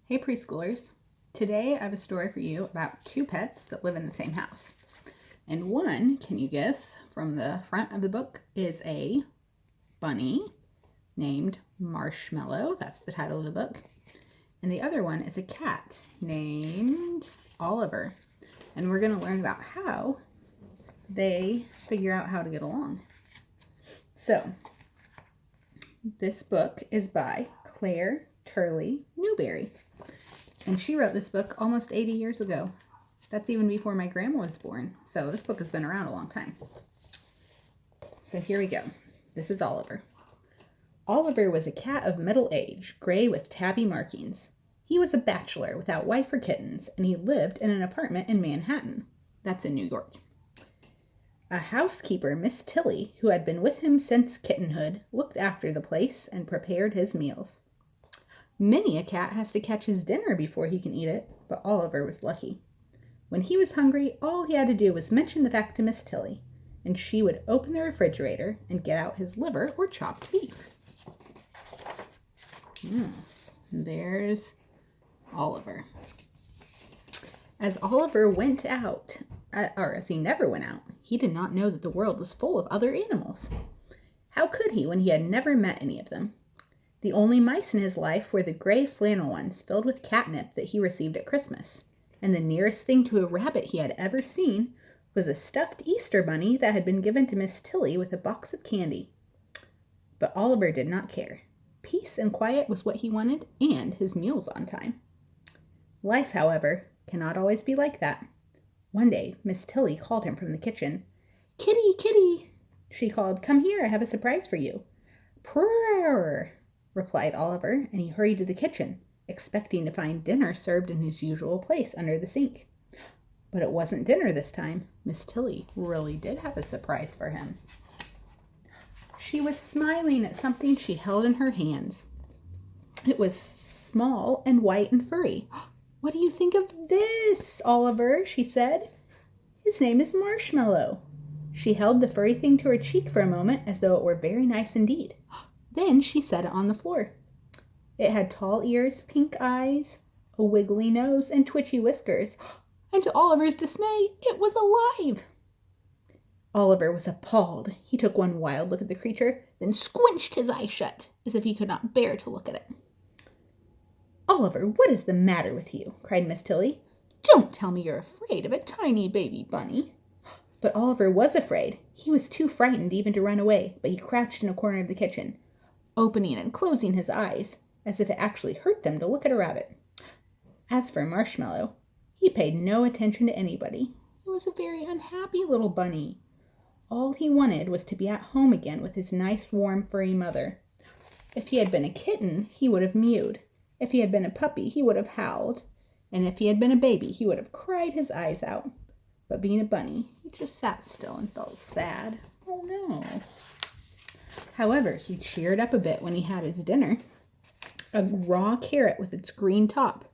Hey preschoolers, today I have a story for you about two pets that live in the same house. And one, can you guess, from the front of the book is a bunny named Marshmallow. That's the title of the book. And the other one is a cat named Oliver. And we're going to learn about how they figure out how to get along. So, this book is by Claire Turley Newberry. And she wrote this book almost 80 years ago. That's even before my grandma was born. So this book has been around a long time. So here we go. This is Oliver. Oliver was a cat of middle age, gray with tabby markings. He was a bachelor without wife or kittens, and he lived in an apartment in Manhattan. That's in New York. A housekeeper, Miss Tilly, who had been with him since kittenhood, looked after the place and prepared his meals. Many a cat has to catch his dinner before he can eat it, but Oliver was lucky. When he was hungry, all he had to do was mention the fact to Miss Tilly, and she would open the refrigerator and get out his liver or chopped beef. There's Oliver. As Oliver went out, or as he never went out, he did not know that the world was full of other animals. How could he when he had never met any of them? The only mice in his life were the gray flannel ones filled with catnip that he received at Christmas, and the nearest thing to a rabbit he had ever seen was a stuffed Easter bunny that had been given to Miss Tilly with a box of candy. But Oliver did not care. Peace and quiet was what he wanted, and his meals on time. Life, however, cannot always be like that. One day, Miss Tilly called him from the kitchen. "Kitty, kitty," she called, "come here, I have a surprise for you." "Purr," replied Oliver, and he hurried to the kitchen, expecting to find dinner served in his usual place under the sink. But it wasn't dinner this time. Miss Tilly really did have a surprise for him. She was smiling at something she held in her hands. It was small and white and furry. "What do you think of this, Oliver?" she said. "His name is Marshmallow." She held the furry thing to her cheek for a moment as though it were very nice indeed. Then she set it on the floor. It had tall ears, pink eyes, a wiggly nose, and twitchy whiskers. And to Oliver's dismay, it was alive. Oliver was appalled. He took one wild look at the creature, then squinched his eyes shut, as if he could not bear to look at it. "Oliver, what is the matter with you?" cried Miss Tilly. "Don't tell me you're afraid of a tiny baby bunny." But Oliver was afraid. He was too frightened even to run away, but he crouched in a corner of the kitchen, opening and closing his eyes, as if it actually hurt them to look at a rabbit. As for Marshmallow, he paid no attention to anybody. He was a very unhappy little bunny. All he wanted was to be at home again with his nice, warm, furry mother. If he had been a kitten, he would have mewed. If he had been a puppy, he would have howled. And if he had been a baby, he would have cried his eyes out. But being a bunny, he just sat still and felt sad. Oh no. However, he cheered up a bit when he had his dinner. A raw carrot with its green top,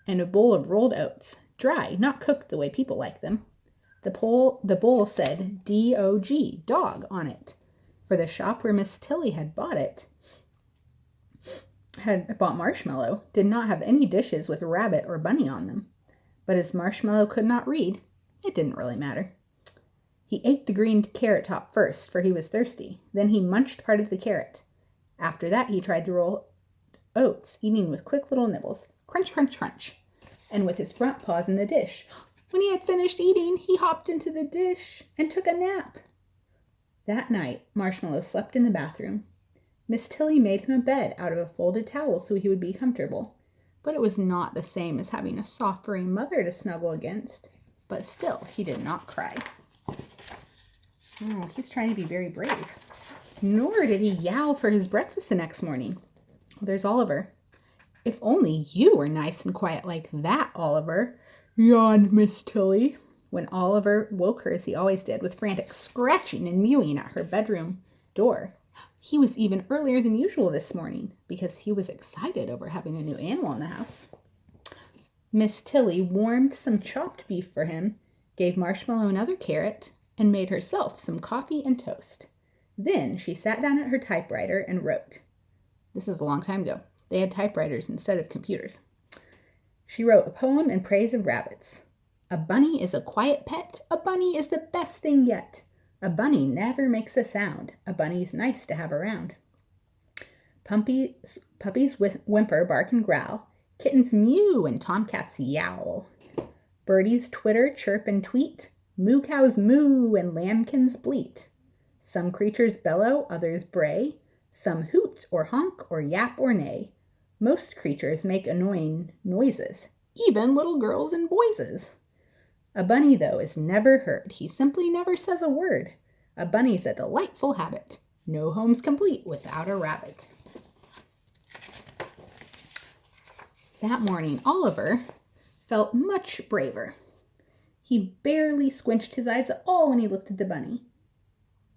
and a bowl of rolled oats, dry, not cooked the way people like them. The bowl said D-O-G, dog, on it, for the shop where Miss Tilly had bought Marshmallow, did not have any dishes with rabbit or bunny on them. But as Marshmallow could not read, it didn't really matter. He ate the green carrot top first, for he was thirsty. Then he munched part of the carrot. After that, he tried to roll oats, eating with quick little nibbles. Crunch, crunch, crunch. And with his front paws in the dish. When he had finished eating, he hopped into the dish and took a nap. That night, Marshmallow slept in the bathroom. Miss Tilly made him a bed out of a folded towel so he would be comfortable. But it was not the same as having a soft, furry mother to snuggle against. But still, he did not cry. Oh, he's trying to be very brave. Nor did he yowl for his breakfast the next morning. There's Oliver. "If only you were nice and quiet like that, Oliver," yawned Miss Tilly, when Oliver woke her as he always did, with frantic scratching and mewing at her bedroom door. He was even earlier than usual this morning, because he was excited over having a new animal in the house. Miss Tilly warmed some chopped beef for him, gave Marshmallow another carrot, and made herself some coffee and toast. Then she sat down at her typewriter and wrote. This is a long time ago. They had typewriters instead of computers. She wrote a poem in praise of rabbits. A bunny is a quiet pet. A bunny is the best thing yet. A bunny never makes a sound. A bunny's nice to have around. Puppies whimper, bark, and growl. Kittens mew and tomcats yowl. Birdies twitter, chirp, and tweet. Moo cows moo and lambkins bleat. Some creatures bellow, others bray. Some hoot or honk or yap or neigh. Most creatures make annoying noises, even little girls and boyses. A bunny, though, is never heard. He simply never says a word. A bunny's a delightful habit. No home's complete without a rabbit. That morning, Oliver felt much braver. He barely squinched his eyes at all when he looked at the bunny.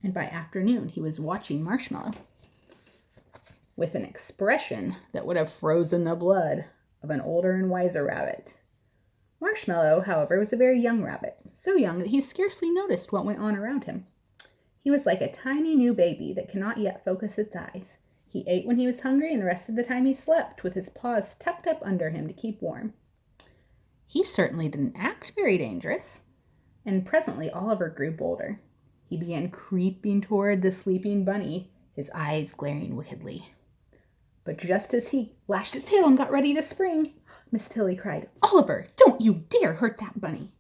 And by afternoon, he was watching Marshmallow with an expression that would have frozen the blood of an older and wiser rabbit. Marshmallow, however, was a very young rabbit, so young that he scarcely noticed what went on around him. He was like a tiny new baby that cannot yet focus its eyes. He ate when he was hungry, and the rest of the time he slept, with his paws tucked up under him to keep warm. He certainly didn't act very dangerous, and presently Oliver grew bolder. He began creeping toward the sleeping bunny, his eyes glaring wickedly. But just as he lashed his tail and got ready to spring, Miss Tilly cried, "Oliver, don't you dare hurt that bunny!"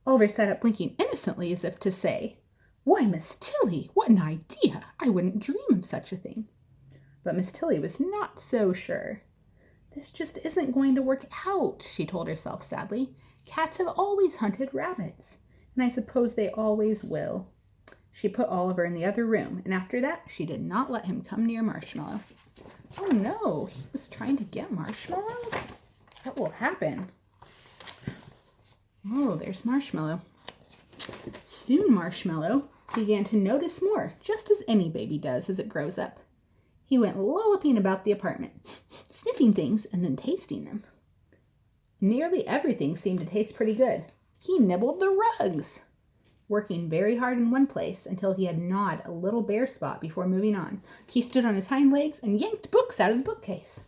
Oliver sat up blinking innocently as if to say, "Why, Miss Tilly, what an idea! I wouldn't dream of such a thing." But Miss Tilly was not so sure. "This just isn't going to work out," she told herself sadly. "Cats have always hunted rabbits, and I suppose they always will." She put Oliver in the other room, and after that, she did not let him come near Marshmallow. Oh no, he was trying to get Marshmallow? What will happen? Oh, there's Marshmallow. Soon Marshmallow began to notice more, just as any baby does as it grows up. He went lolloping about the apartment, sniffing things and then tasting them. Nearly everything seemed to taste pretty good. He nibbled the rugs, working very hard in one place until he had gnawed a little bare spot before moving on. He stood on his hind legs and yanked books out of the bookcase.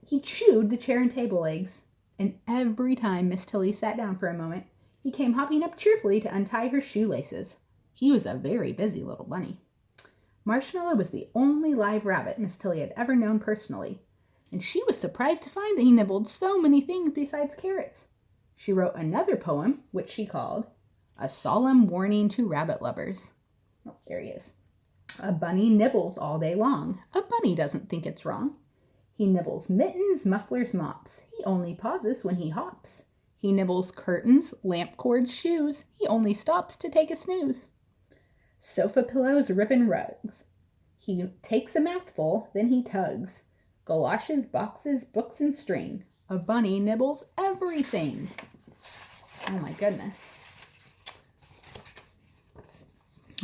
He chewed the chair and table legs, and every time Miss Tilly sat down for a moment, he came hopping up cheerfully to untie her shoelaces. He was a very busy little bunny. Marshmallow was the only live rabbit Miss Tilly had ever known personally, and she was surprised to find that he nibbled so many things besides carrots. She wrote another poem, which she called A Solemn Warning to Rabbit Lovers. Oh, there he is. A bunny nibbles all day long. A bunny doesn't think it's wrong. He nibbles mittens, mufflers, mops. He only pauses when he hops. He nibbles curtains, lamp cords, shoes. He only stops to take a snooze. Sofa pillows, ribbon rugs. He takes a mouthful, then he tugs. Galoshes, boxes, books, and string. A bunny nibbles everything. Oh my goodness.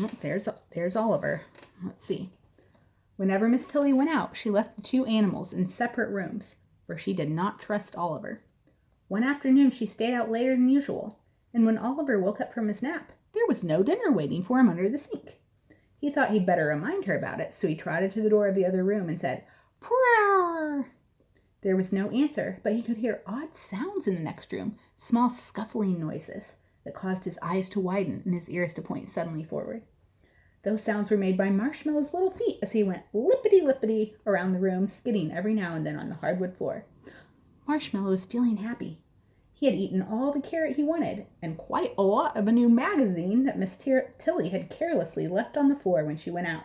Oh, there's Oliver. Let's see. Whenever Miss Tilly went out, she left the two animals in separate rooms, for she did not trust Oliver. One afternoon, she stayed out later than usual, and when Oliver woke up from his nap, there was no dinner waiting for him under the sink. He thought he'd better remind her about it, so he trotted to the door of the other room and said, "Prrrr!" There was no answer, but he could hear odd sounds in the next room, small scuffling noises that caused his eyes to widen and his ears to point suddenly forward. Those sounds were made by Marshmallow's little feet as he went lippity-lippity around the room, skidding every now and then on the hardwood floor. Marshmallow was feeling happy. He had eaten all the carrot he wanted, and quite a lot of a new magazine that Miss Tilly had carelessly left on the floor when she went out.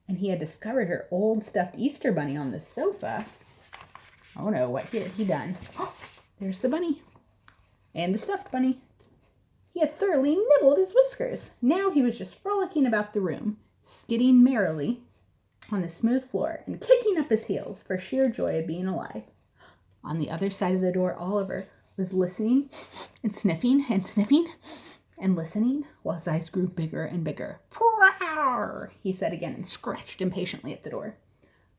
And he had discovered her old stuffed Easter bunny on the sofa. Oh no, what had he done? Oh, there's the bunny. And the stuffed bunny. He had thoroughly nibbled his whiskers. Now he was just frolicking about the room, skidding merrily on the smooth floor and kicking up his heels for sheer joy of being alive. On the other side of the door, Oliver was listening and sniffing and listening while his eyes grew bigger and bigger. "Prrrr!" he said again and scratched impatiently at the door.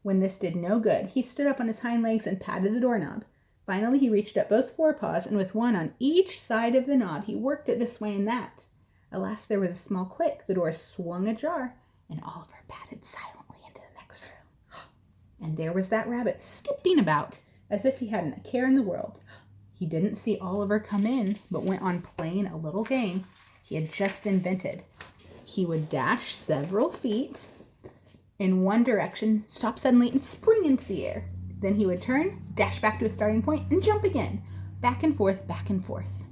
When this did no good, he stood up on his hind legs and patted the doorknob. Finally, he reached up both forepaws, and with one on each side of the knob, he worked it this way and that. At last there was a small click, the door swung ajar, and Oliver padded silently into the next room. and there was that rabbit skipping about as if he hadn't a care in the world. He didn't see Oliver come in, but went on playing a little game he had just invented. He would dash several feet in one direction, stop suddenly, and spring into the air. Then he would turn, dash back to his starting point, and jump again, back and forth, back and forth.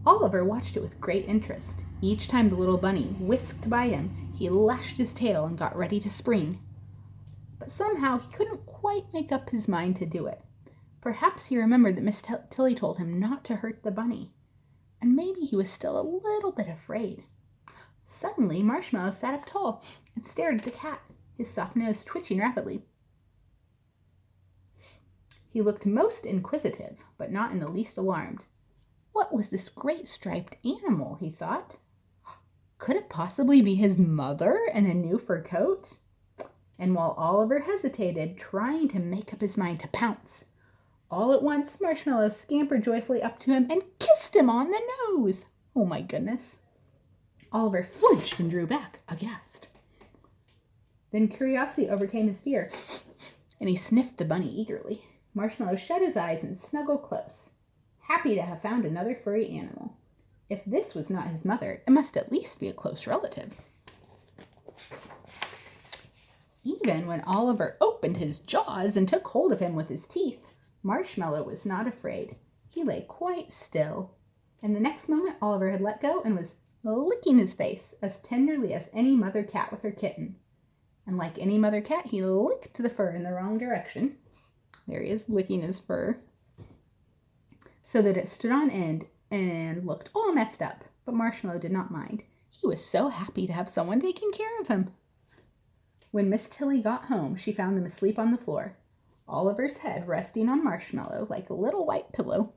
Oliver watched it with great interest. Each time the little bunny whisked by him, he lashed his tail and got ready to spring. But somehow he couldn't quite make up his mind to do it. Perhaps he remembered that Miss Tilly told him not to hurt the bunny, and maybe he was still a little bit afraid. Suddenly, Marshmallow sat up tall and stared at the cat, his soft nose twitching rapidly. He looked most inquisitive, but not in the least alarmed. What was this great striped animal, he thought? Could it possibly be his mother in a new fur coat? And while Oliver hesitated, trying to make up his mind to pounce, all at once Marshmallow scampered joyfully up to him and kissed him on the nose. Oh my goodness. Oliver flinched and drew back, aghast. Then curiosity overcame his fear, and he sniffed the bunny eagerly. Marshmallow shut his eyes and snuggled close, happy to have found another furry animal. If this was not his mother, it must at least be a close relative. Even when Oliver opened his jaws and took hold of him with his teeth, Marshmallow was not afraid. He lay quite still, and the next moment Oliver had let go and was licking his face as tenderly as any mother cat with her kitten. And like any mother cat, he licked the fur in the wrong direction. There he is, licking his fur, so that it stood on end and looked all messed up. But Marshmallow did not mind. He was so happy to have someone taking care of him. When Miss Tilly got home, she found them asleep on the floor, Oliver's head resting on Marshmallow like a little white pillow.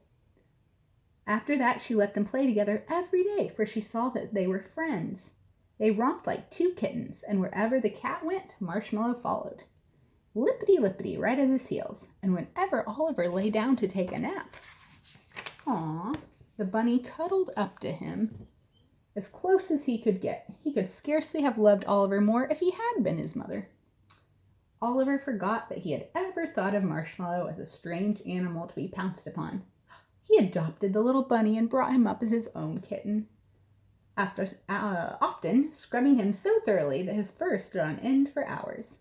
After that, she let them play together every day, for she saw that they were friends. They romped like two kittens, and wherever the cat went, Marshmallow followed, lippity-lippity right at his heels. And whenever Oliver lay down to take a nap, the bunny cuddled up to him as close as he could get. He could scarcely have loved Oliver more if he had been his mother. Oliver forgot that he had ever thought of Marshmallow as a strange animal to be pounced upon. He adopted the little bunny and brought him up as his own kitten, after often scrubbing him so thoroughly that his fur stood on end for hours.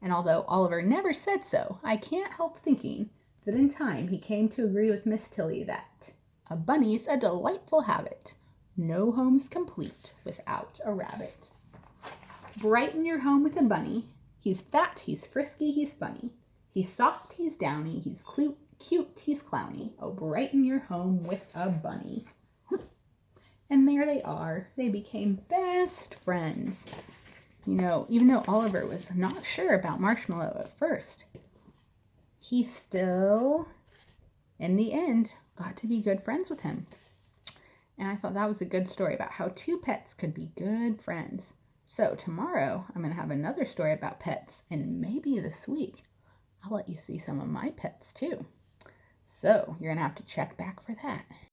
And although Oliver never said so, I can't help thinking that in time he came to agree with Miss Tilly that a bunny's a delightful habit. No home's complete without a rabbit. Brighten your home with a bunny. He's fat, he's frisky, he's funny. He's soft, he's downy, he's cute, he's clowny. Oh, brighten your home with a bunny. And there they are. They became best friends. You know, even though Oliver was not sure about Marshmallow at first, he still, in the end, got to be good friends with him. And I thought that was a good story about how two pets could be good friends. So tomorrow, I'm going to have another story about pets, and maybe this week, I'll let you see some of my pets too. So you're going to have to check back for that.